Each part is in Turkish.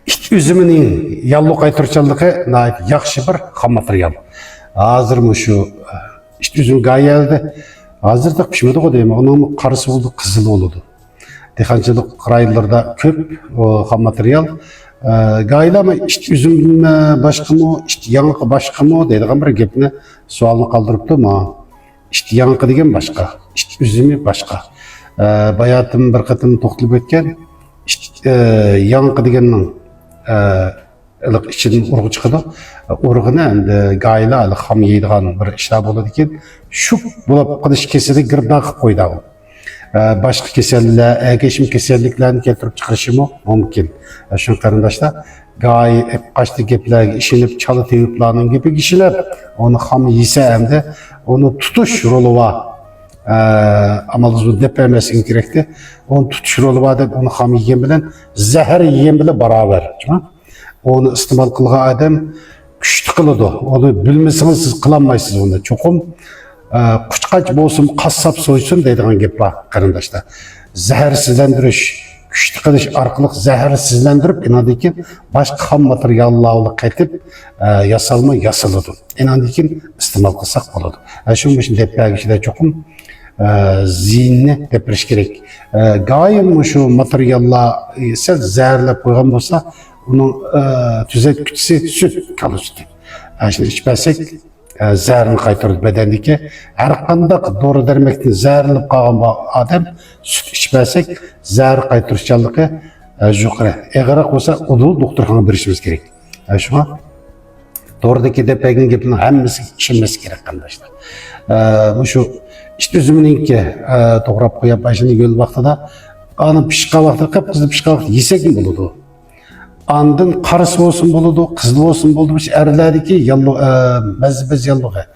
İşte üzümünün yallı kaytırçalığı yaxşı bir ham material. Hazır mı şu işte üzüm gayeldi. Hazır da pişmedi o değil mi? Onun karısı oldu, kızılı oldu. Dehqonchilik rayonlarida köp o ham material. Gayla ama işte üzüm başka mı, işte yankı başka mı deydiğen bir gepni sualını kaldırıptı mı? İşte yankı degen başka, işte üzümü başka. Bayatım bir katını toxtulup ötken, işte yankı degenin içinin urgu çıkıdı. Urgunu endi gayla ham yeydiğen bir işler boladı eken, şu bulap kılıç kesedi girdağ koydu. Başka keseller, geçim keselliklerini getirip çıkarışı mı mümkün. Şu karındaşlar gay kaçtı gepler işinip çalı teyiplarının gibi kişiler onu ham yiyse hem de onu tutuş rolü var. Amalızı depemesinin gerekti. Onu tutuş rolü var da onu ham yiyen bilen zehir yiyen bile beraber. Onu istimal kılga adam güçlü kılıdı. Onu bilmesiniz siz kılanmaysınız onu. Çokum kuchqach bolsun, qassab soysun deydigan gap bor qarindoshlar. Zaharsizlantirish, kuchli qilish orqali zaharsizlantirib, inandan keyin boshqa ham materiallarni qaytib yasalma yasaladi. Inandan keyin iste'mol qilsak bo'ladi. Shuning uchun depagishida cho'qim zihinni depirish kerak. Doim shu materiallar esa zaharlab qo'ygan bo'lsa, uning tuzatkichisi sut kalorisi. Shuni ichmasak zehrini kaytırdı bedendeki. Her qanday doğru dermekten zehirlip kalan adam süt içmesek zehir kaytırışçalığı yukarı. Eğer olsa onu doktorxana birişimiz gerek. Şuna doğrudaki depegin gepinin hemmesi işinmesi gerek arkadaşlar. Bu şu işte üzümünün ki doğrap koyup başını göl vaxtıda anı pişka vaxtıda kıp kızı pişka vaxtıda yesek mi buludu? Andın karısı olsun buludu, kızlı olsun buludu. Erlerdeki mezbez yallığı.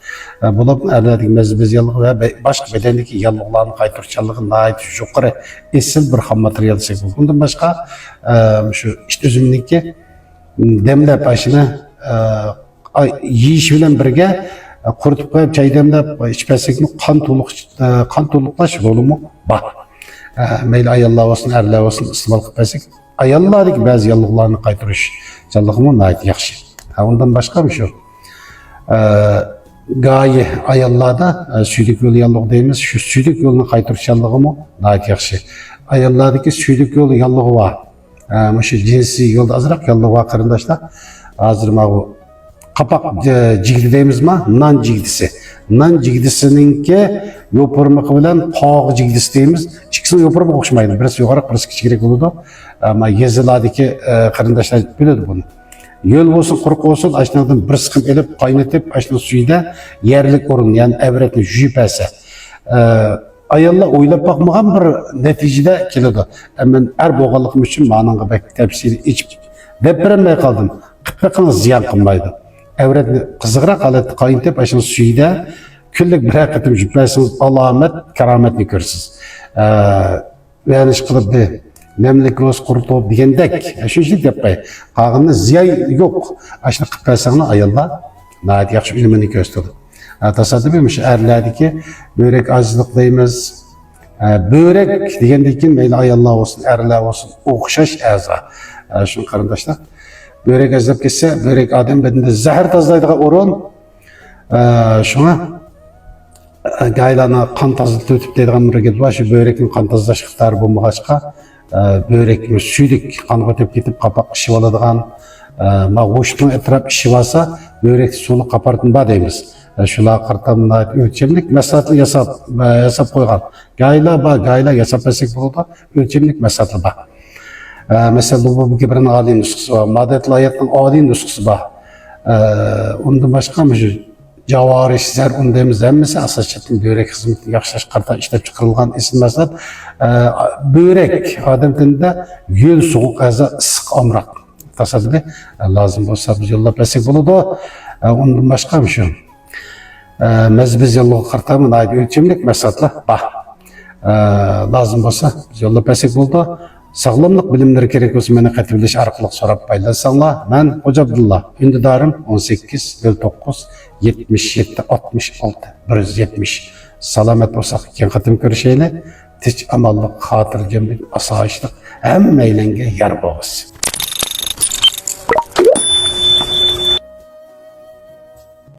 Bulabın erlerdeki mezbez yallığı ve başka bedendeki yallıqların kaytırçalığı nait yukarı esil bir ham materyal desek bu. Bundan başka şu işte üzümündeki demlep başını yiyiş bilen birge kurutup koyup çay demlep içmesek mi kan toluklaş rolü mu? Bak. Meyli ayallar olsun, erler olsun istimal kıpesek. Ayallardaki bazı yallıqlarını qaytırış çallığımı nait yaxşı. Ondan başka bir şey. Gayi ayallarda süydük yolu yallığı deyimiz, şu süydük yolunu qaytırış çallığımı nait yaxşı. Ayallardaki süydük yolu yallığı var. Şu cinsi yolda azırak yallığı var karındaşlar. Hazır bu kapak cigdi deyimiz mi? Nan cigdisi. Nan cigdisininki yoparmak bilen qağ cigdisi deyimiz. İkisini yoparmak okşamaydı. Birisi yukarı, birisi küçükrek oldu. Ama yeziladaki karındaşlar bilirdi bunu. Yol olsun, kuruk olsun, aşağıdan bir sıkım elip, kaynatıp, aşağıdan suyda yerlik orun, yani evretini jüyüp else. Ayalla oylap bakmağın bir neticede keledi. Hemen her boğalıkım için mananga bek tepsiri içip, depremeye kaldım. Kıpkakına ziyan kılmaydı. Evretini kızıqırak alet kaynatıp, aşağıdan suyda, küllük bir hakitim jüplersiniz, alamet, kerametini görürsünüz. Yani çıkılıp de, memleket olsun kurutup diyendek, şu işlik yapmayı. Kağında ziyan yok. Aşağı kıpkasağına ayallar, nait yaxşı ülümünü gösterdi. Tasadübüymüş, erlerdeki börek azlıklıyımız, börek diyendeki meyli ayallar olsun, erler olsun, okşaş əza. Şunu karındaşlar, börek azlık kesse, börek adam bedende zəhər tazlaydığı orun, şuna, gaylana kan tazlıkta ötüp deydiğen bir gel var, şu börekin kan tazlaşıqları bulmağaçqa, börekimiz süydük kanı ötüp getip kapak şivaladığan, hoşluğun etraf şivasa, börek sulu kapartın ba deyimiz. Şula qartamda ölçemlik mesatlı yasap koygan. Gayla yasap etsek burada ölçemlik mesatlı ba. Mesela bu birbirinin adi nüsxası var. Madetli hayatın adi nüsxası var. Ondan başka mı? Javarişler ondayımız emmesi asasçatın börek hizmeti yaxşılaş qarta işlep çıkarılgan isim mesat. Börek adamdında yöl soğuk aza ısık amrak. Tasadübi lazım olsa biz yollap etsek buludu. Ondan başka bir şey. Mezbez yolluğu qartamın ait ölçümlük mesatla bah. Lazım olsa biz yollap etsek buludu. Sağlamlık bilimleri gerek olsun meni qatibleş arqılıq sorap paylaşsanlar. Ben Hoca Abdullah, ündidarım 18 9 77 66 170. Salamet olsak ken qatim görüşeyle. Tinch amallık, hatırcamlık, asayişlik hem meylenge yar boğuz.